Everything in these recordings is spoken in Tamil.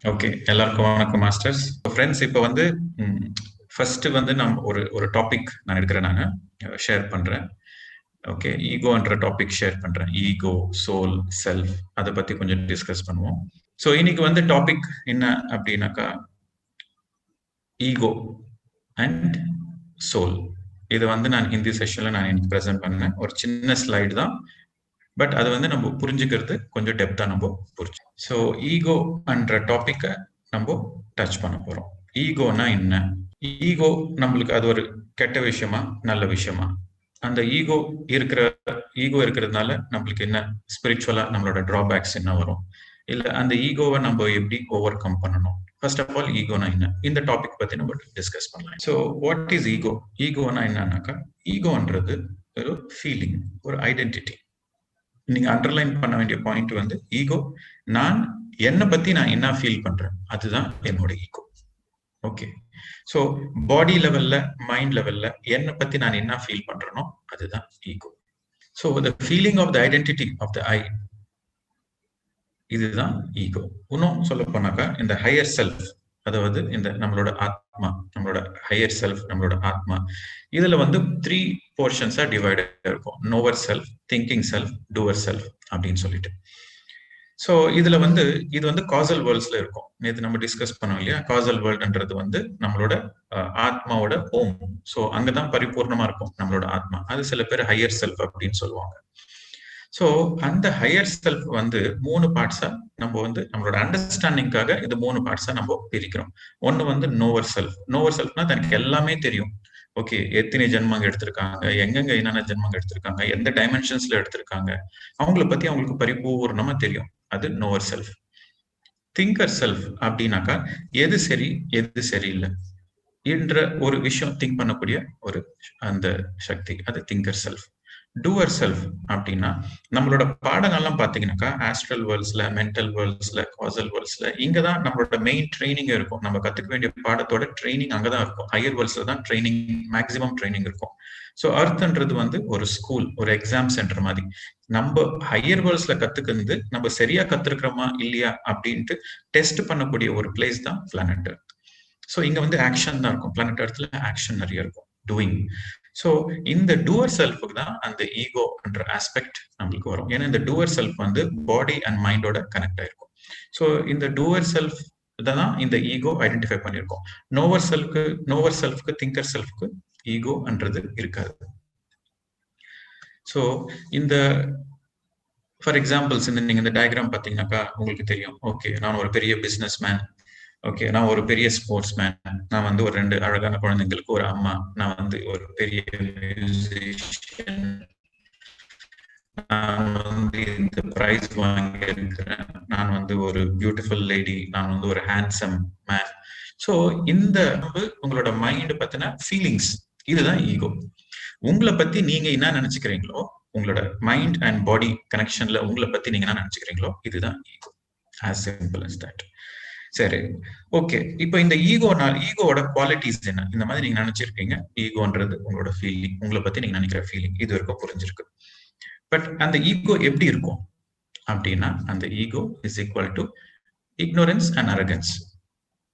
ஓகே, எல்லாருக்கும் வணக்கம் மாஸ்டர்ஸ். ஃப்ரெண்ட்ஸ், இப்போ வந்து ஃபர்ஸ்ட் வந்து நான் ஒரு டாபிக் நான் எடுக்கிறேன், நான் ஷேர் பண்றேன். ஓகே, ஈகோன்ற டாபிக் ஷேர் பண்றேன். ஈகோ, சோல், செல்ஃப், அதை பத்தி கொஞ்சம் டிஸ்கஸ் பண்ணுவோம். ஸோ இன்னைக்கு வந்து டாபிக் என்ன அப்படின்னாக்கா, ஈகோ அண்ட் சோல். இது வந்து நான் ஹிந்தி செஷன்ல நான் இன்னைக்கு ப்ரெசென்ட் பண்ணேன். ஒரு சின்ன ஸ்லைடு தான், பட் அது வந்து நம்ம புரிஞ்சுக்கிறது கொஞ்சம் டெப்தா நம்ம புரிஞ்சு. ஸோ ஈகோ என்ற டாபிக்கை நம்ம டச் பண்ண போறோம். ஈகோனா என்ன? ஈகோ நம்மளுக்கு அது ஒரு கெட்ட விஷயமா, நல்ல விஷயமா? அந்த ஈகோ இருக்கிறதுனால நம்மளுக்கு என்ன ஸ்பிரிச்சுவலா நம்மளோட டிராபேக்ஸ் என்ன வரும், இல்ல அந்த ஈகோவை நம்ம எப்படி ஓவர் கம் பண்ணணும்? ஃபர்ஸ்ட் ஆஃப் ஆல், ஈகோனா என்ன? இந்த டாபிக் பத்தி நம்ம டிஸ்கஸ் பண்ணலாம். So what is ego? ஈகோனா என்னன்னாக்கா, ஈகோன்றது ஒரு ஃபீலிங், ஒரு ஐடென்டிட்டி. நீங்க அண்டர்லைன் பண்ண வேண்டிய பாயிண்ட் வந்து ஈகோ. நான் என்னை பத்தி நான் என்ன ஃபீல் பண்றேன், அதுதான் என்னோட ஈகோ. ஓகே, ஸோ பாடி லெவல்ல, மைண்ட் லெவல்ல என்னை பத்தி நான் என்ன ஃபீல் பண்றேனோ அதுதான் ego. So the feeling of the identity of the I, இதுதான் ஈகோ. இன்னும் சொல்ல போனாக்கா, இந்த ஹையர் செல்ஃப், அதாவது இந்த நம்மளோட ஆத்மா, நம்மளோட ஹையர் செல்ஃப், நம்மளோட ஆத்மா, இதுல வந்து 3 போர்ஷன்ஸா டிவைடட் இருக்கும். Knower self, thinking self, doer self அப்படின்னு சொல்லிட்டு. ஸோ இதுல வந்து இது வந்து காசல் வேர்ல்ட்ஸ்ல இருக்கும். நேற்று நம்ம டிஸ்கஸ் பண்ணோம் இல்லையா? காசல் வேர்ல்டுன்றது வந்து நம்மளோட ஆத்மாவோட ஹோம். ஸோ அங்கதான் பரிபூர்ணமா இருக்கும் நம்மளோட ஆத்மா. அது சில பேர் ஹையர் செல்ஃப் அப்படின்னு சொல்லுவாங்க. ஸோ அந்த ஹையர் செல்ஃப் வந்து 3 பார்ட்ஸா நம்ம வந்து நம்மளோட அண்டர்ஸ்டாண்டிங்காக இது 3 பார்ட்ஸா நம்ம பிரிக்கிறோம். ஒன்னு வந்து நோவர் செல்ஃப். நோவர் செல்ஃப்னா தனக்கு எல்லாமே தெரியும். ஓகே, எத்தனை ஜென்மங்க எடுத்திருக்காங்க, எங்கெங்க என்னென்ன ஜென்மங்க எடுத்திருக்காங்க, எந்த டைமென்ஷன்ஸ்ல எடுத்திருக்காங்க, அவங்கள பத்தி அவங்களுக்கு பரிபூர்ணமா தெரியும். அது நோவர் செல்ஃப். திங்கர் செல்ஃப் அப்படின்னாக்கா, எது சரி எது சரியில்லை என்ற ஒரு விஷயம் திங்க் பண்ணக்கூடிய ஒரு அந்த சக்தி, அது திங்கர் செல்ஃப். டூவர் செல்ஃப் அப்படின்னா, நம்மளோட பாடங்கள்லாம் பாத்தீங்கன்னாக்கா, ஆஸ்ட்ரல் வேர்ல்ட்ஸ்ல, மென்டல் வேர்ல்ட்ஸ்ல, காசல் வேர்ல்ட்ஸ்ல, இங்கதான் நம்மளோட மெயின் ட்ரைனிங் இருக்கும். நம்ம கத்துக்க வேண்டிய பாடத்தோட ட்ரைனிங் அங்கதான் இருக்கும். ஹையர் வேர்ல்ட்ஸ்ல தான் ட்ரைனிங், மேக்சிமம் ட்ரைனிங் இருக்கும். ஸோ அர்த்ன்றது வந்து ஒரு ஸ்கூல், ஒரு எக்ஸாம் சென்டர் மாதிரி. நம்ம ஹையர் வேர்ல்ட்ஸ்ல கத்துக்கிறது நம்ம சரியா கத்துருக்கிறோமா இல்லையா அப்படின்ட்டு டெஸ்ட் பண்ணக்கூடிய ஒரு பிளேஸ் தான் பிளானட் எர்த். ஸோ இங்க வந்து ஆக்ஷன் தான் இருக்கும். பிளானட் எர்த்ல ஆக்ஷன் நிறைய இருக்கும், டூயிங். ஸோ இந்த டூவர் செல்ஃபுக்கு தான் அந்த ஈகோ என்ற ஆஸ்பெக்ட் நம்மளுக்கு வரும். ஏன்னா இந்த டூவர் செல்ஃப் வந்து பாடி அண்ட் மைண்டோட கனெக்ட் ஆயிருக்கும். ஸோ இந்த டூவர் செல்ஃப் தான் இந்த ஈகோ ஐடென்டிஃபை பண்ணியிருக்கோம். நோவர் செல்ஃப்க்கு திங்கர் செல்ஃப்க்கு ஈகோன்றது இருக்காது. ஸோ இந்த ஃபார் எக்ஸாம்பிள்ஸ், நீங்க இந்த டயக்ராம் பார்த்தீங்கன்னாக்கா உங்களுக்கு தெரியும். ஓகே, நான் ஒரு பெரிய பிசினஸ் மேன். ஓகே, நான் ஒரு பெரிய ஸ்போர்ட்ஸ் மேன். நான் வந்து ஒரு 2 அழகான குழந்தைங்களுக்கு ஒரு அம்மா. நான் வந்து ஒரு பெரிய மியூசிஷியன். நான் வந்து இந்த பிரைஸ் வாங்கியிருக்கிறேன். நான் வந்து ஒரு பியூட்டிஃபுல் லேடி. நான் வந்து ஒரு ஹேண்ட்சம் மேன். ஸோ இந்த உங்களோட மைண்ட் பத்தின ஃபீலிங்ஸ், இதுதான் ஈகோ. உங்களை பத்தி நீங்க என்ன நினைச்சுக்கிறீங்களோ, உங்களோட மைண்ட் அண்ட் பாடி கனெக்ஷன்ல உங்களை பத்தி நீங்க என்ன நினைச்சுக்கிறீங்களோ, இதுதான் ego. As simple as that. சரி, ஓகே. இப்போ இந்த ஈகோவோட குவாலிட்டிஸ் என்ன? இந்த மாதிரி நீங்க நினைச்சிருக்கீங்க. ஈகோன்றது உங்களோட ஃபீலிங், உங்களை பத்தி நீங்க நினைக்கிற ஃபீலிங், இது வரைக்கும் புரிஞ்சிருக்கு. பட் அந்த ஈகோ எப்படி இருக்கும் அப்படின்னா, அந்த ego is equal to ignorance and arrogance.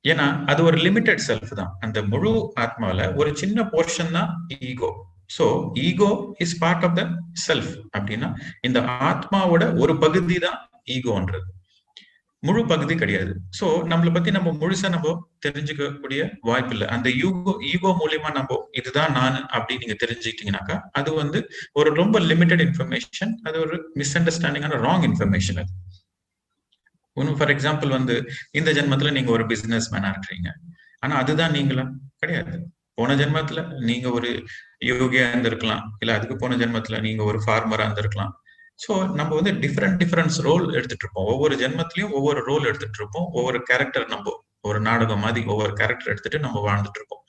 ஏன்னா அது ஒரு லிமிட்டெட் செல்ஃப் தான். அந்த முழு ஆத்மாவில ஒரு சின்ன போர்ஷன் தான் ego. So ego is part of the self அப்படின்னா, இந்த ஆத்மாவோட ஒரு பகுதி தான் ஈகோன்றது, முழு பகுதி கிடையாது. சோ நம்மளை பத்தி நம்ம முழுசா நம்ம தெரிஞ்சுக்கக்கூடிய வாய்ப்பு இல்லை. அந்த ஈகோ மூலியமா நம்ம இதுதான் நான் அப்படின்னு நீங்க தெரிஞ்சுக்கிட்டீங்கன்னாக்கா, அது வந்து ஒரு ரொம்ப லிமிட்டெட் இன்ஃபர்மேஷன். அது ஒரு மிஸ் அண்டர்ஸ்டாண்டிங்கான ராங் இன்ஃபர்மேஷன். அது ஒன்னும் ஃபார் எக்ஸாம்பிள் வந்து, இந்த ஜென்மத்துல நீங்க ஒரு பிசினஸ் மேனா இருக்கிறீங்க, ஆனா அதுதான் நீங்களா கிடையாது. போன ஜென்மத்துல நீங்க ஒரு யோகியா இருந்திருக்கலாம், இல்ல அதுக்கு போன ஜென்மத்துல நீங்க ஒரு ஃபார்மரா இருந்திருக்கலாம். ஸோ நம்ம வந்து டிஃப்ரெண்ட் ரோல் எடுத்துட்டு இருப்போம். ஒவ்வொரு ஜென்மத்திலையும் ஒவ்வொரு ரோல் எடுத்துட்டு இருப்போம். ஒவ்வொரு கேரக்டர், நம்ம ஒரு நாடகம் மாதிரி ஒவ்வொரு கேரக்டர் எடுத்துட்டு நம்ம வாழ்ந்துட்டு இருப்போம்.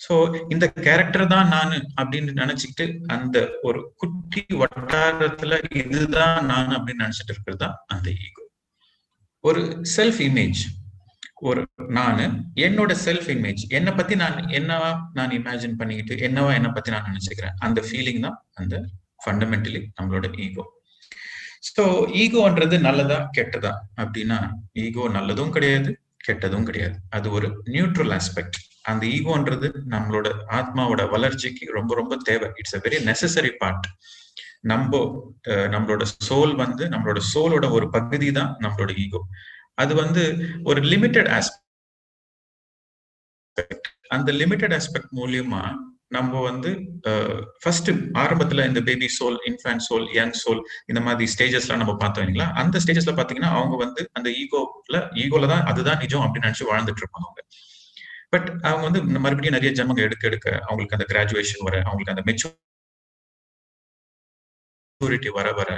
ஸோ இந்த கேரக்டர் தான் நான் அப்படின்னு நினைச்சுக்கிட்டு அந்த ஒரு குட்டி வட்டாரத்துல இதுதான் நான் அப்படின்னு நினைச்சிட்டு இருக்கிறது தான் அந்த ஈகோ. ஒரு செல்ஃப் இமேஜ், ஒரு நானு, என்னோட செல்ஃப் இமேஜ், என்னை பத்தி என்னவா நான் இமேஜின் பண்ணிக்கிட்டு என்னவா என்னை பத்தி நான் நினைச்சுக்கிறேன், அந்த ஃபீலிங் தான் அந்த ஃபண்டமெண்டலி நம்மளோட ஈகோ. ஸோ ஈகோன்றது நல்லதா கெட்டதா அப்படின்னா, ஈகோ நல்லதும் கிடையாது, கெட்டதும் கிடையாது. அது ஒரு நியூட்ரல் ஆஸ்பெக்ட். அந்த ஈகோன்றது நம்மளோட ஆத்மாவோட வளர்ச்சிக்கு ரொம்ப ரொம்ப தேவை. It's a very necessary part. நம்மளோட சோல் வந்து நம்மளோட சோலோட ஒரு பகுதி தான் நம்மளோட ஈகோ. அது வந்து ஒரு லிமிட்டெட் ஆஸ்பெக்ட். அந்த லிமிட்டெட் ஆஸ்பெக்ட் மூலியமா நம்ம வந்து ஃபர்ஸ்ட் ஆரம்பத்துல இந்த baby soul, infant soul, young soul, இந்த மாதிரி ஸ்டேஜஸ்லாம் நம்ம பார்த்தோம் இல்லைங்களா? அந்த ஸ்டேஜஸ்ல பாத்தீங்கன்னா அவங்க வந்து அந்த ஈகோல தான் அதுதான் நிஜம் அப்படின்னு நினைச்சு வாழ்ந்துட்டு இருப்பாங்க. பட் அவங்க வந்து மறுபடியும் நிறைய ஜென்மங்கள் எடுக்க எடுக்க அவங்களுக்கு அந்த கிராஜுவேஷன் வர, அவங்களுக்கு அந்த மெச்சூரிட்டி வர வர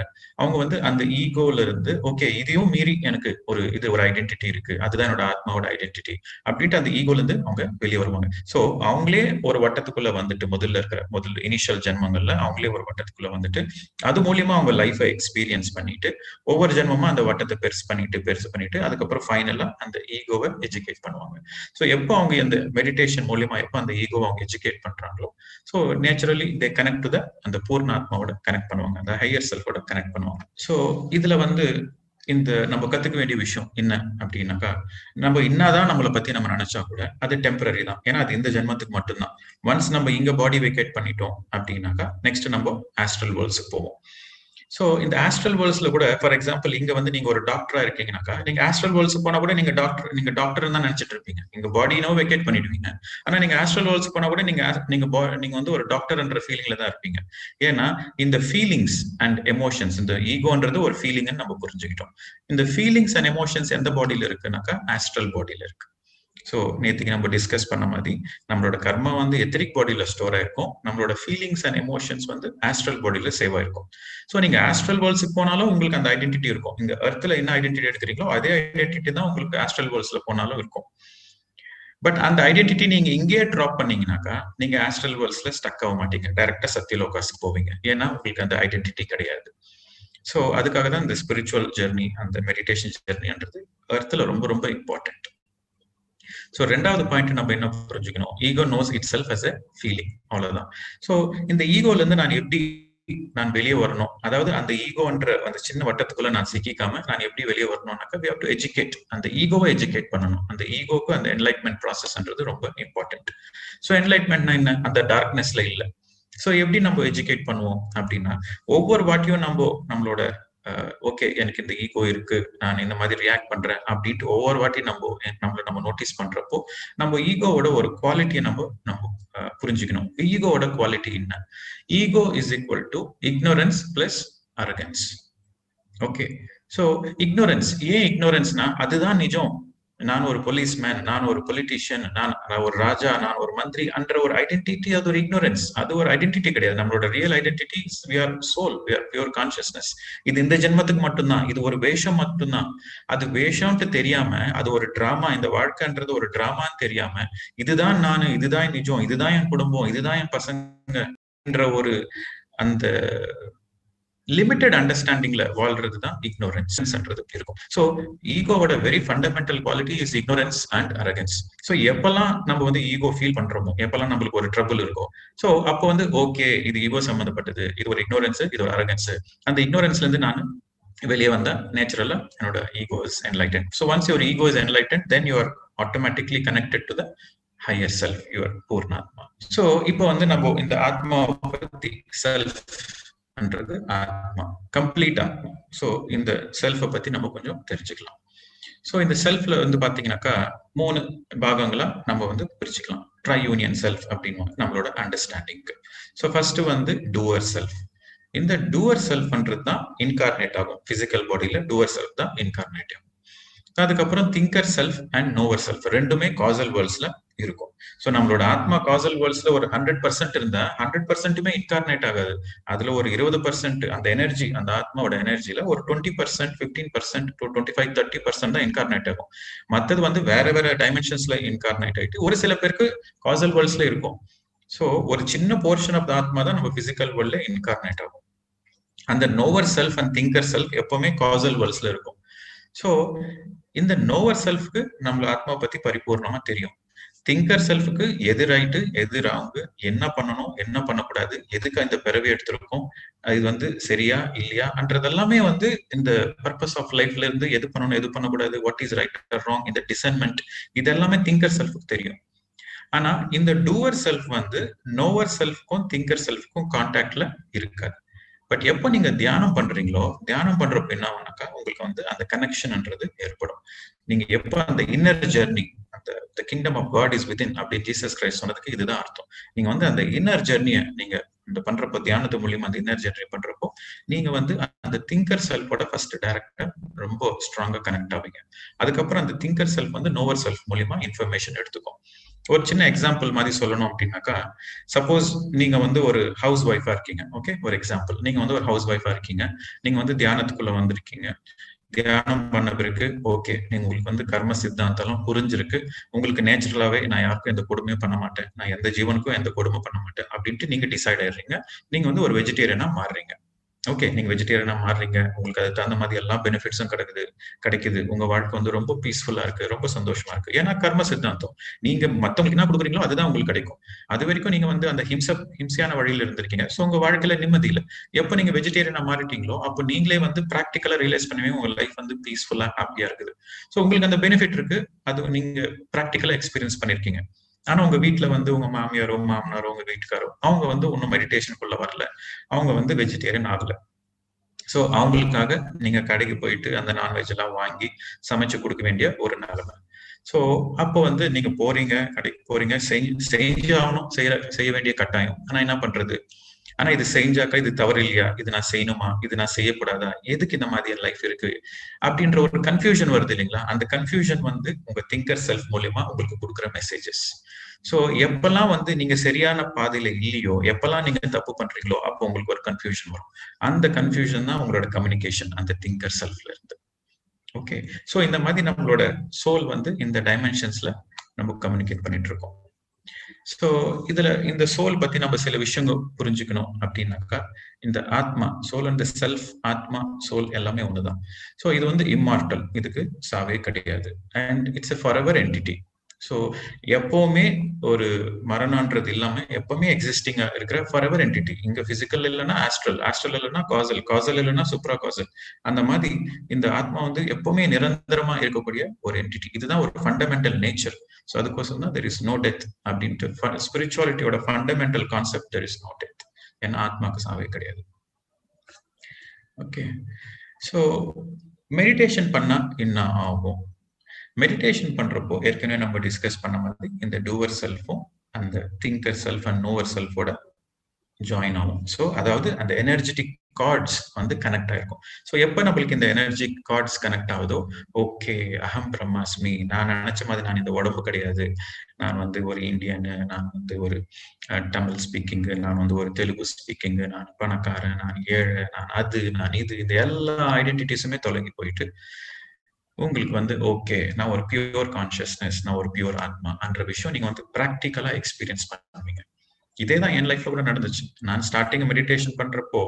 அவங்க வந்து அந்த ஈகோல இருந்து ஓகே இதையும் மீறி எனக்கு ஒரு ஐடென்டிட்டி இருக்கு, அதுதான் என்னோட ஆத்மாவோட ஐடென்டிட்டி அப்படின்ட்டு அந்த ஈகோல இருந்து அவங்க வெளியே வருவாங்க. சோ அவங்களே ஒரு வட்டத்துக்குள்ள வந்துட்டு முதல் இனிஷியல் ஜென்மங்கள்ல அவங்களே ஒரு வட்டத்துக்குள்ள வந்துட்டு அது மூலியமா அவங்க லைஃபை எக்ஸ்பீரியன்ஸ் பண்ணிட்டு ஒவ்வொரு ஜென்மமா அந்த வட்டத்தை பெருசு பண்ணிட்டு அதுக்கப்புறம் ஃபைனலா அந்த ஈகோவை எஜுகேட் பண்ணுவாங்க. ஸோ எப்போ அவங்க அந்த மெடிடேஷன் மூலியமா எப்போ அந்த ஈகோவை அவங்க எஜுகேட் பண்றாங்களோ so naturally they connect to அந்த பூர்ண ஆத்மாவோட கனெக்ட் பண்ணுவாங்க, அந்த ஹையர் செல்ஃபோட கனெக்ட் பண்ணுவாங்க. ஸோ இதுல வந்து இந்த நம்ம கத்துக்க வேண்டிய விஷயம் என்ன அப்படின்னாக்கா, நம்ம இன்னாதான் நம்மளை பத்தி நம்ம நினைச்சா கூட அது டெம்பரரி தான். ஏன்னா அது இந்த ஜென்மத்துக்கு மட்டும்தான். ஒன்ஸ் நம்ம இங்க பாடி வெக்கேட் பண்ணிட்டோம் அப்படின்னாக்கா நெக்ஸ்ட் நம்ம ஆஸ்ட்ரல் வேர்ல்ட்ஸுக்கு போவோம். சோ இந்த ஆஸ்ட்ரல் வேர்ல்ட்ஸ்ல கூட ஃபார் எக்ஸாம்பிள் இங்க வந்து நீங்க ஒரு டாக்டரா இருக்கீங்கன்னாக்கா நீங்க ஆஸ்ட்ரல் வேர்ல்ட்ஸ் போனா கூட நீங்க டாக்டர் தான் நினைச்சிட்டு இருப்பீங்க. நீங்க பாடினோ வெக்கேட் பண்ணிடுவீங்க. ஆனா நீங்க ஆஸ்ட்ரல் வேர்ல்ட்ஸ் போனா கூட நீங்க வந்து ஒரு டாக்டர்ன்ற ஃபீலிங்ல தான் இருப்பீங்க. ஏன்னா இந்த ஃபீலிங்ஸ் அண்ட் எமோஷன்ஸ், இந்த ஈகோன்றது ஒரு ஃபீலிங்னு நம்ம புரிஞ்சுக்கிட்டோம். இந்த ஃபீலிங்ஸ் அண்ட் எமோஷன்ஸ் எந்த பாடியில இருக்குனாக்கா ஆஸ்ட்ரல் பாடியில இருக்கு. ஸோ நேற்றுக்கு நம்ம டிஸ்கஸ் பண்ண மாதிரி நம்மளோட கர்மா வந்து எத்தரிக் பாடியில ஸ்டோர் ஆயிருக்கும், நம்மளோட ஃபீலிங்ஸ் அண்ட் எமோஷன்ஸ் வந்து ஆஸ்ட்ரல் பாடியில சேவ் ஆயிருக்கும். ஸோ நீங்க ஆஸ்ட்ரல் வேர்ல்ட்ஸுக்கு போனாலும் உங்களுக்கு அந்த ஐடென்டிட்டி இருக்கும். இங்க எர்த்ல என்ன ஐடென்டிட்டி எடுக்கிறீங்களோ அதே ஐடென்டிட்டி தான் உங்களுக்கு ஆஸ்ட்ரல் வேர்ல்ட்ஸ்ல போனாலும் இருக்கும். பட் அந்த ஐடென்டிட்டி நீங்க இங்கேயே ட்ராப் பண்ணீங்கன்னாக்கா நீங்க ஆஸ்ட்ரல் வேர்ல்ட்ஸ்ல ஸ்டக் ஆக மாட்டீங்க, டைரக்டா சத்தியலோகாஸ்க்கு போவீங்க. ஏன்னா உங்களுக்கு அந்த ஐடென்டிட்டி கிடையாது. ஸோ அதுக்காக தான் இந்த ஸ்பிரிச்சுவல் ஜெர்னி, அந்த மெடிடேஷன் ஜெர்னின்றது எர்த்ல ரொம்ப ரொம்ப இம்பார்ட்டன்ட். ஸோ ரெண்டாவது பாயிண்ட் நம்ம என்ன புரிஞ்சுக்கணும், ego knows itself as a feeling, அவ்வளவுதான். ஸோ இந்த ஈகோல இருந்து நான் வெளியே வரணும், அதாவது அந்த ஈகோன்ற அந்த சின்ன வட்டத்துக்குள்ள நான் சிக்காம நான் எப்படி வெளியே வரணும்னாக்கா we have to educate, அந்த ஈகோவை எஜுகேட் பண்ணணும். அந்த ஈகோக்கு அந்த என்லைட்மெண்ட் ப்ராசஸ்ன்றது ரொம்ப இம்பார்ட்டன்ட். ஸோ என்லைட்மெண்ட்னா என்ன, அந்த டார்க்னஸ்ல இல்லை. ஸோ எப்படி நம்ம எஜுகேட் பண்ணுவோம் அப்படின்னா ஒவ்வொரு வாட்டியும் நம்மளோட ஓகே எனக்கு இந்த ஈகோ இருக்கு, நான் இந்த மாதிரி ரியாக்ட் பண்றேன் அப்படின்ட்டு ஒவ்வொரு வாட்டி நம்ம நோட்டீஸ் பண்றப்போ நம்ம ஈகோவோட ஒரு குவாலிட்டியை நம்ம புரிஞ்சுக்கணும். ஈகோவோட குவாலிட்டி என்ன? Ego is equal to ignorance plus arrogance. Okay, so ignorance, ஏன் இக்னோரன்ஸ்னா அதுதான் நிஜம். நான் ஒரு போலீஸ்மேன், நான் ஒரு பொலிட்டீஷியன், நான் ஒரு ராஜா, நான் ஒரு மந்திரி என்ற ஒரு ஐடென்டிட்டி, அது ஒரு இக்னோரன்ஸ். அது ஒரு ஐடென்டிட்டி கிடையாது. நம்மளோட real identity we are soul, we are pure consciousness. இது இந்த ஜென்மத்துக்கு மட்டும்தான், இது ஒரு வேஷம் மட்டும்தான். அது வேஷம்ட்டு தெரியாம அது ஒரு டிராமா, இந்த வாழ்க்கைன்றது ஒரு டிராமான்னு தெரியாம இதுதான் நானு, இதுதான் நிஜம், இதுதான் என் குடும்பம், இதுதான் என் பசங்க என்ற ஒரு அந்த லிமிட்டட் அண்டர்ஸ்டாண்டிங்ல வாழ்றது தான் இக்னோரன்ஸ்ன்றது இருக்கும். ஸோ ஈகோவோட very fundamental quality is ignorance and arrogance. So எப்பெல்லாம் நம்ம வந்து ஈகோ ஃபீல் பண்றோமோ, எப்பெல்லாம் நம்மளுக்கு ஒரு ட்ரபிள் இருக்கும், ஸோ அப்போ வந்து ஓகே இது ஈகோ சம்மந்தப்பட்டது, இது ஒரு இக்னோரன்ஸ், இது ஒரு அரகன்ஸ். அந்த இக்னோரன்ஸ்ல இருந்து நான் வெளியே வந்தா நேச்சுரலா என்னோட ego is enlightened. So once your ego is enlightened then you are automatically connected to the higher self, your பூர்ணாத்மா. ஸோ இப்போ வந்து நம்ம இந்த ஆத்மா பத்தி செல்ஃப் ன்றது ஆத்மா, கம்ப்ளீட் ஆத்மா. சோ இந்த செல்ஃபை பத்தி நம்ம கொஞ்சம் தெரிஞ்சுக்கலாம். சோ இந்த செல்ஃப்ல வந்து பாத்தீங்கன்னாக்கா 3 பாகங்களா நம்ம வந்து பிரிச்சுக்கலாம். ட்ரை யூனியன் செல்ஃப் அப்படின்னு நம்மளோட அண்டர்ஸ்டாண்டிங்க்கு. சோ ஃபர்ஸ்ட் வந்து டூவர் செல்ஃப். இந்த டூவர் செல்ஃப்ன்றது தான் இன்கார்னேட் ஆகும் பிசிக்கல் பாடியில, டூவர் செல்ஃப் தான் இன்கார்னேட் ஆகும். அதுக்கப்புறம் திங்கர் செல்ஃப் அண்ட் நோவர் செல்ஃப் ரெண்டுமே காசல் வேர்ல்ட்ஸ்ல இருக்கும். சோ நம்மளோட ஆத்மா காசல் வேர்ல்ட்ஸ்ல ஒரு 100% இருந்தா 100%மே இன்கார்னேட் ஆகாது. அதுல ஒரு 20% அந்த எனர்ஜி, அந்த ஆத்மாவோட எனர்ஜில ஒரு 20%, 15% to 25, 30% தான் இன்கார்னேட் ஆகும். மத்தது வந்து வேற வேற டைமென்ஷன்ஸ்ல இன்கார்னேட் ஆயிட்டு ஒரு சில பேருக்கு காசல் வேர்ல்ட்ஸ்ல இருக்கும். சோ ஒரு சின்ன போர்ஷன் ஆஃப் த ஆத்மா தான் நம்ம பிசிக்கல் வேர்ல்ட்ல இன்கார்னேட் ஆகும். அந்த நோவர் செல்ஃப் அண்ட் திங்கர் செல்ஃப் எப்பவுமே காசல் வேர்ல்ட்ஸ்ல இருக்கும். சோ இந்த நோவர் செல்ஃப்க்கு நம்மள ஆத்மா பத்தி பரிபூர்ணமா தெரியும். திங்கர் செல்ஃபுக்கு எது ரைட்டு எது ராங்கு, என்ன பண்ணணும் என்ன பண்ணக்கூடாது, எதுக்கு இந்த பிறவி எடுத்திருக்கோம், இது வந்து சரியா இல்லையான்றதெல்லாமே வந்து இந்த பர்பஸ் ஆஃப் லைஃப்ல இருந்து எது பண்ணணும் எது பண்ணக்கூடாது, வாட் இஸ் ரைட் ராங், இந்த டிசைன்மெண்ட், இது எல்லாமே திங்கர் செல்ஃபுக்கு தெரியும். ஆனா இந்த டூவர் செல்ஃப் வந்து நோவர் செல்ஃப்க்கும் திங்கர் செல்ஃப்க்கும் கான்டாக்ட்ல இருக்காது. பட் எப்போ நீங்க தியானம் பண்றீங்களோ, தியானம் பண்றப்ப என்ன ஆகுனாக்கா உங்களுக்கு வந்து அந்த கனெக்ஷன்ன்றது ஏற்படும். நீங்க எப்ப அந்த இன்னர் ஜெர்னி, அந்த kingdom of God is within அப்படி ஜீசஸ் கிரைஸ்ட் சொன்னதுக்கு இதுதான் அர்த்தம். நீங்க வந்து அந்த இன்னர் ஜெர்னியை நீங்க இந்த பண்றப்போ, தியானத்து மூலியமா அந்த இன்னர் ஜெர்னி பண்றப்போ நீங்க வந்து அந்த திங்கர் செல்ஃபோட ஃபர்ஸ்ட் டைரக்டா ரொம்ப ஸ்ட்ராங்கா கனெக்ட் ஆவீங்க. அதுக்கப்புறம் அந்த திங்கர் செல்ஃப் வந்து நோவர் செல்ஃப் மூலியமா இன்ஃபர்மேஷன் எடுத்துக்கும். ஒரு சின்ன எக்ஸாம்பிள் மாதிரி சொல்லணும் அப்படின்னாக்கா, சப்போஸ் நீங்க வந்து ஒரு ஹவுஸ் ஒய்ஃபா இருக்கீங்க. ஓகே, ஒரு எக்ஸாம்பிள், நீங்க வந்து ஒரு ஹவுஸ் ஒய்ஃபா இருக்கீங்க, நீங்க வந்து தியானத்துக்குள்ள வந்திருக்கீங்க. தியானம் பண்ண பிறகு ஓகே, நீங்க உங்களுக்கு வந்து கர்ம சித்தாந்தம் புரிஞ்சிருக்கு. உங்களுக்கு நேச்சுரலாவே நான் யாருக்கும் எந்த கொடுமையும் பண்ண மாட்டேன், நான் எந்த ஜீவனுக்கும் எந்த கொடுமை பண்ண மாட்டேன் அப்படின்ட்டு நீங்க டிசைட் ஆயிடுறீங்க. நீங்க வந்து ஒரு வெஜிடேரியனா மாறுறீங்க. ஓகே, நீங்க வெஜிடேரியனா மாறுறீங்க, உங்களுக்கு அதுக்கு தகுந்த மாதிரி எல்லா பெனிஃபிட்ஸும் கிடைக்குது, உங்க வாழ்க்கை வந்து ரொம்ப பீஸ்ஃபுல்லா இருக்கு, ரொம்ப சந்தோஷமா இருக்கு. ஏன்னா கர்ம சித்தாந்தம், நீங்க மத்தவங்களுக்கு என்ன கொடுக்குறீங்களோ அதுதான் உங்களுக்கு கிடைக்கும். அது வரைக்கும் நீங்க வந்து அந்த ஹிம்சையான வழியில இருந்திருக்கீங்க. ஸோ உங்க வாழ்க்கையில நிம்மதி இல்லை. எப்போ நீங்க வெஜிடேரியனா மாறிட்டீங்களோ அப்போ நீங்களே வந்து ப்ராக்டிக்கலா ரியலைஸ் பண்ணுவீங்க உங்க லைஃப் வந்து பீஸ்ஃபுல்லா ஹாப்பியா இருக்குது. ஸோ உங்களுக்கு அந்த பெனிஃபிட் இருக்கு, அது நீங்க ப்ராக்டிக்கலா எக்ஸ்பீரியன்ஸ் பண்ணிருக்கீங்க. ஆனா உங்க வீட்டுல வந்து உங்க மாமியாரோ மாமனாரோ உங்க வீட்டுக்காரோ அவங்க வந்து ஒன்னும் மெடிடேஷனுக்குள்ள வரல, அவங்க வந்து வெஜிடேரியன் ஆகல. சோ அவங்களுக்காக நீங்க கடைக்கு போயிட்டு அந்த நான்வெஜ் எல்லாம் வாங்கி சமைச்சு கொடுக்க வேண்டிய ஒரு நிலைமை. சோ அப்போ வந்து நீங்க போறீங்க, கடைக்கு போறீங்க, செஞ்சு ஆகணும், செய்ய வேண்டிய கட்டாயம். ஆனா என்ன பண்றது? ஆனா இது செஞ்சாக்கா இது தவறு இல்லையா, இது நான் செய்யணுமா, இது நான் செய்யக்கூடாதா, எதுக்கு இந்த மாதிரி லைஃப் இருக்கு அப்படின்ற ஒரு கன்ஃபியூஷன் வருது இல்லைங்களா? அந்த கன்ஃபியூஷன் வந்து உங்க திங்கர் செல்ஃப் மூலியமா உங்களுக்கு கொடுக்குற மெசேஜஸ். சோ எப்பெல்லாம் வந்து நீங்க சரியான பாதையில இல்லையோ, எப்பெல்லாம் நீங்க தப்பு பண்றீங்களோ அப்போ உங்களுக்கு ஒரு கன்ஃபியூஷன் வரும். அந்த கன்ஃபியூஷன் தான் உங்களோட கம்யூனிகேஷன் அந்த திங்கர் செல்ஃப்ல இருந்து. ஓகே, சோ இந்த மாதிரி நம்மளோட சோல் வந்து இந்த டைமென்ஷன்ஸ்ல நம்ம கம்யூனிகேட் பண்ணிட்டு இருக்கோம். சோ இதுல இந்த சோல் பத்தி நம்ம சில விஷயங்கள் புரிஞ்சுக்கணும் அப்படின்னாக்கா, இந்த ஆத்மா, சோல் அண்ட் செல்ஃப், ஆத்மா சோல் எல்லாமே ஒண்ணுதான். சோ இது வந்து இம்மார்டல், இதுக்கு சாவே கிடையாது. And it's a forever entity. So எப்பவுமே ஒரு மரணன்றது இல்லாம எப்பவுமே எக்ஸிஸ்டிங்கா இருக்கிற ஃபாரெவர் என்டிட்டி. இங்க பிசிக்கல் இல்லைன்னா ஆஸ்ட்ரல், ஆஸ்ட்ரல் இல்லைன்னா காசல், காசல் இல்லைன்னா சுப்ரா காசல். அந்த மாதிரி இந்த ஆத்மா வந்து எப்பவுமே நிரந்தரமா இருக்கக்கூடிய ஒரு என்டிட்டி. இதுதான் ஒரு ஃபண்டமெண்டல் நேச்சர். ஸோ அதுக்கோசம் தான் தெர் இஸ் நோ டெத் அப்படின்ட்டு ஸ்பிரிச்சுவாலிட்டியோட fundamental concept, there is no death. ஏன்னா ஆத்மாக்கு சாவே கிடையாது. ஓகே, ஸோ மெடிடேஷன் பண்ணா என்ன ஆகும்? மெடிடேஷன் பண்றப்போ ஏற்கனவே நம்ம டிஸ்கஸ் பண்ண மாதிரி இந்த டூவர் செல்ஃபும் அந்த திங்கர் செல்ஃப் அண்ட் நோவர் செல்ஃபோட ஜாயின் ஆகும். ஸோ அதாவது அந்த எனர்ஜெட்டிக் கார்ட்ஸ் வந்து கனெக்ட் ஆயிருக்கும். ஸோ எப்போ நம்மளுக்கு இந்த எனர்ஜி கார்ட்ஸ் கனெக்ட் ஆகுதோ, ஓகே அகம் பிரம்மாஸ்மி, நான் நினைச்ச மாதிரி நான் இந்த உடம்பு கிடையாது, நான் வந்து ஒரு இந்தியனு, நான் வந்து ஒரு தமிழ் ஸ்பீக்கிங்கு, நான் வந்து ஒரு தெலுங்கு ஸ்பீக்கிங்கு, நான் பணக்காரன், நான் ஏழை, நான் அது, நான் இது, இந்த எல்லா ஐடென்டிட்டிஸுமே தொலைங்கி போயிட்டு உங்களுக்கு வந்து ஓகே நான் ஒரு பியூர் கான்சியஸ்னஸ், நான் ஒரு பியூர் ஆத்மா என்ற விஷயம் நீங்க வந்து பிராக்டிக்கலா எக்ஸ்பீரியன்ஸ் பண்ணுவீங்க. இதேதான் என் லைஃப்ல கூட நடந்துச்சு. நான் ஸ்டார்டிங் மெடிடேஷன் பண்றப்போ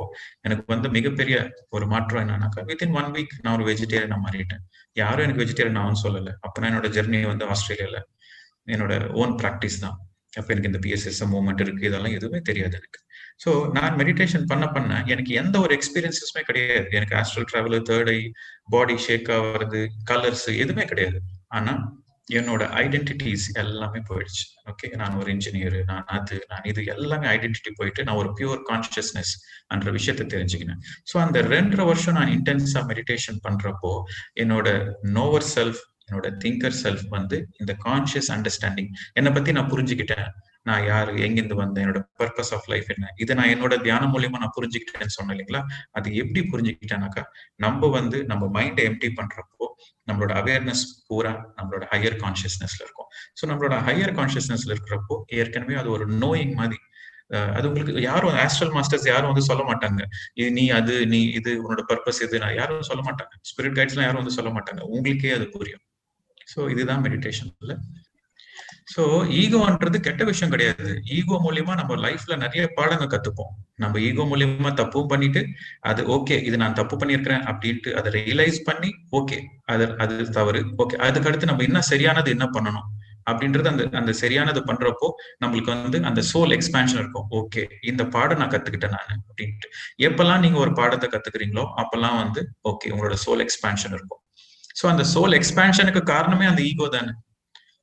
எனக்கு வந்து மிகப்பெரிய ஒரு மாற்றம் என்னன்னாக்கா, வித்தின் 1 வீக் நான் ஒரு வெஜிடேரியனா மாறிட்டேன். யாரும் எனக்கு வெஜிடேரியன் ஆகும்னு சொல்லல. அப்ப நான் என்னோட ஜெர்னி வந்து ஆஸ்திரேலியால என்னோட ஓன் பிராக்டிஸ் தான். அப்ப எனக்கு இந்த பிஎஸ்எஸ் மூவ்மெண்ட் இருக்கு, இதெல்லாம் எதுவுமே தெரியாது எனக்கு. ஸோ நான் மெடிடேஷன் பண்ண எனக்கு எந்த ஒரு எக்ஸ்பீரியன்ஸஸுமே கிடையாது. எனக்கு ஆஸ்ட்ரல் டிராவல், தேர்ட் ஐ, பாடி ஷேக் ஆகுறது, கலர்ஸ் எதுவுமே கிடையாது. ஆனா என்னோட ஐடென்டிட்டிஸ் எல்லாமே போயிடுச்சு. ஓகே, நான் ஒரு இன்ஜினியர், நான் அது, நான் இது, எல்லாமே ஐடென்டிட்டி போயிட்டு நான் ஒரு பியூர் கான்சியஸ்னஸ் என்ற விஷயத்தை தெரிஞ்சுக்கினேன். ஸோ அந்த 2.5 வருஷம் நான் இன்டென்ஸா மெடிடேஷன் பண்றப்போ என்னோட நோவர் செல்ஃப், என்னோட திங்கர் செல்ஃப் வந்து இந்த கான்சியஸ் அண்டர்ஸ்டாண்டிங், என்னை பத்தி நான் புரிஞ்சுக்கிட்டேன். நான் யாரு, எங்கிருந்து வந்தேன், என்னோட பர்பஸ் ஆஃப் லைஃப் என்ன, இதை நான் என்னோட தியானம் மூலியமா நான் புரிஞ்சுக்கிட்டேன்னு சொன்னேன் இல்லைங்களா? அது எப்படி புரிஞ்சுக்கிட்டேனாக்கா, நம்ம வந்து நம்ம மைண்டை எம்டி பண்றப்போ நம்மளோட அவேர்னஸ் பூரா நம்மளோட ஹையர் கான்சியஸ்னஸ்ல இருக்கும். ஸோ நம்மளோட ஹையர் கான்சியஸ்னஸ்ல இருக்கிறப்போ ஏற்கனவே அது ஒரு நோயிங் மாதிரி. அது உங்களுக்கு யாரும் ஆஸ்ட்ரல் மாஸ்டர்ஸ் யாரும் வந்து சொல்ல மாட்டாங்க, நீ அது, நீ இது, உன்னோட பர்பஸ் இது, யாரும் சொல்ல மாட்டாங்க. ஸ்பிரிட் கைட்ஸ் எல்லாம் யாரும் வந்து சொல்ல மாட்டாங்க, உங்களுக்கே அது புரியும். ஸோ இதுதான் மெடிடேஷன்ல. சோ ஈகோன்றது கெட்ட விஷயம் கிடையாது. ஈகோ மூலியமா நம்ம லைஃப்ல நிறைய பாடங்கள் கத்துப்போம். நம்ம ஈகோ மூலியமா தப்பும் பண்ணிட்டு அது ஓகே இது நான் தப்பு பண்ணியிருக்கிறேன் அப்படின்ட்டு அதை ரியலைஸ் பண்ணி ஓகே அது தவறு, ஓகே அதுக்கு அடுத்து நம்ம என்ன சரியானது என்ன பண்ணணும் அப்படின்றது அந்த அந்த சரியானது பண்றப்போ நம்மளுக்கு வந்து அந்த சோல் எக்ஸ்பான்ஷன் இருக்கும். ஓகே, இந்த பாடம் நான் கத்துக்கிட்டேன் நான் அப்படின்ட்டு. எப்பெல்லாம் நீங்க ஒரு பாடத்தை கத்துக்கிறீங்களோ அப்பெல்லாம் வந்து ஓகே உங்களோட சோல் எக்ஸ்பான்ஷன் இருக்கும். ஸோ அந்த சோல் எக்ஸ்பான்ஷனுக்கு காரணமே அந்த ஈகோ தானே.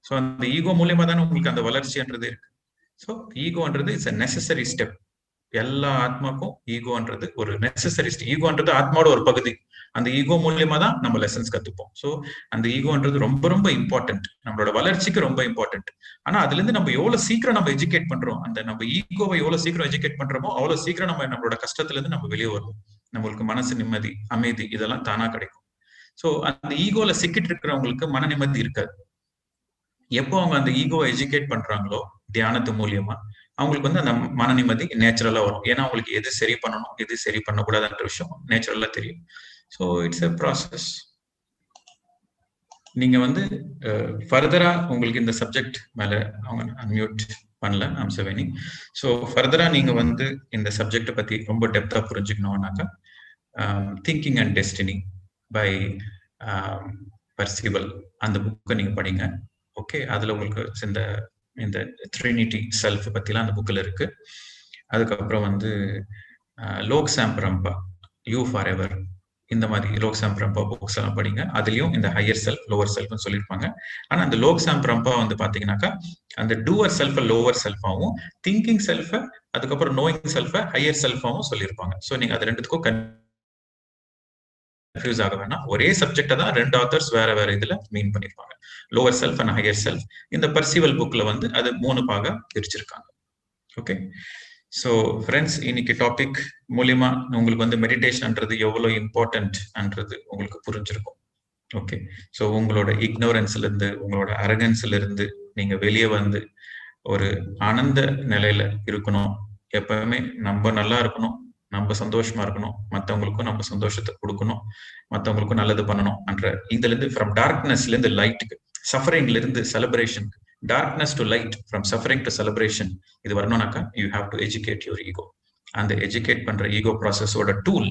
ஸோ அந்த ஈகோ மூலியமா தானே உங்களுக்கு அந்த வளர்ச்சின்றது இருக்கு. ஸோ ஈகோன்றது இட்ஸ் அ நெசசரி ஸ்டெப். எல்லா ஆத்மாக்கும் ஈகோன்றது ஒரு நெசசரி ஸ்டெப். ஈகோன்றது ஆத்மாவோட ஒரு பகுதி. அந்த ஈகோ மூலியமா தான் நம்ம லெசன்ஸ் கத்துப்போம். ஸோ அந்த ஈகோன்றது ரொம்ப ரொம்ப இம்பார்ட்டன்ட், நம்மளோட வளர்ச்சிக்கு ரொம்ப இம்பார்ட்டன்ட். ஆனா அதுல இருந்து நம்ம எவ்வளவு சீக்கிரம் நம்ம எஜுகேட் பண்றோம், அந்த நம்ம ஈகோவை எவ்வளவு சீக்கிரம் எஜுகேட் பண்றோமோ அவ்வளவு சீக்கிரம் நம்ம நம்மளோட கஷ்டத்துல இருந்து நம்ம வெளியே வருவோம். நம்மளுக்கு மனசு நிம்மதி, அமைதி இதெல்லாம் தானா கிடைக்கும். ஸோ அந்த ஈகோல சிக்கிட்டு இருக்கிறவங்களுக்கு மன நிம்மதி இருக்காது. எப்போ அவங்க அந்த ஈகோவை எஜுகேட் பண்றாங்களோ தியானத்து மூலியமா அவங்களுக்கு வந்து அந்த மன நிம்மதி நேச்சுரலா வரும். ஏன்னா அவங்களுக்கு எது சரி பண்ணணும் எது சரி பண்ணக்கூடாதுன்ற விஷயம் நேச்சுரலா தெரியும். So it's a process. நீங்க வந்து ஃபர்தரா உங்களுக்கு இந்த சப்ஜெக்ட் மேல அவங்க அன்மியூட் பண்ணல அம்சவேணி. ஸோ ஃபர்தரா நீங்க வந்து இந்த சப்ஜெக்ட் பத்தி ரொம்ப டெப்தா புரிஞ்சுக்கணும்னாக்கா thinking and destiny by Percival அந்த புக்கை நீங்க படிங்க. ஓகே, அதுல உங்களுக்கு இந்த இந்த ட்ரினிட்டி செல்ஃப் பத்திலாம் அந்த புக்ல இருக்கு. அதுக்கப்புறம் வந்து லோக் சாம்பரம்பா, யூ ஃபார் எவர், இந்த மாதிரி லோக் சாம்பரம்பா புக்ஸ் எல்லாம் படிங்க. அதுலயும் இந்த ஹையர் செல்ஃப் லோவர் செல்ஃப்னு சொல்லியிருப்பாங்க. ஆனா அந்த லோக் சாம்பரம்பா வந்து பாத்தீங்கன்னாக்கா அந்த டூவர் செல்ஃபை லோவர் செல்ஃபாவும், திங்கிங் செல்ஃபை அதுக்கப்புறம் நோயிங் செல்ஃபை ஹையர் செல்ஃபாவும் சொல்லியிருப்பாங்க. ஸோ நீங்க அது ரெண்டுத்துக்கும் கன்ஃபியூஸ் ஆக வேணாம். ஒரே சப்ஜெக்ட தான் ரெண்டு ஆத்தர்ஸ் வேற வேற இதுல மீன் பண்ணிருப்பாங்க, lower self and higher self. இந்த பர்சிவல் புக்ல வந்து அது 3 பாகா பிரிச்சிருக்காங்க. ஓகே, ஸோ ஃப்ரெண்ட்ஸ், இன்னைக்கு டாபிக் மூலியமா உங்களுக்கு வந்து மெடிடேஷன்ன்றது எவ்வளவு இம்பார்ட்டன்ட்ன்றது உங்களுக்கு புரிஞ்சிருக்கும். ஓகே, ஸோ உங்களோட இக்னோரன்ஸ்ல இருந்து உங்களோட அரகன்ஸ்ல இருந்து நீங்க வெளியே வந்து ஒரு ஆனந்த நிலையில இருக்கணும். எப்பவுமே நம்ம நல்லா இருக்கணும், நம்ம சந்தோஷமா இருக்கணும், மற்றவங்களுக்கும் நம்ம சந்தோஷத்தை கொடுக்கணும், மற்றவங்களுக்கும் நல்லது பண்ணணும் என்ற இதுல இருந்து ஃப்ரம் டார்க்னஸ்ல இருந்து லைட்டுக்கு, சஃபரிங்ல இருந்து celebration, darkness to light, from suffering to celebration இது வரணும்னாக்கா you have to educate your ego. அந்த எஜுகேட் பண்ற ஈகோ ப்ராசஸோட டூல்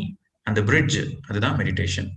அந்த பிரிட்ஜ் அதுதான் மெடிடேஷன்.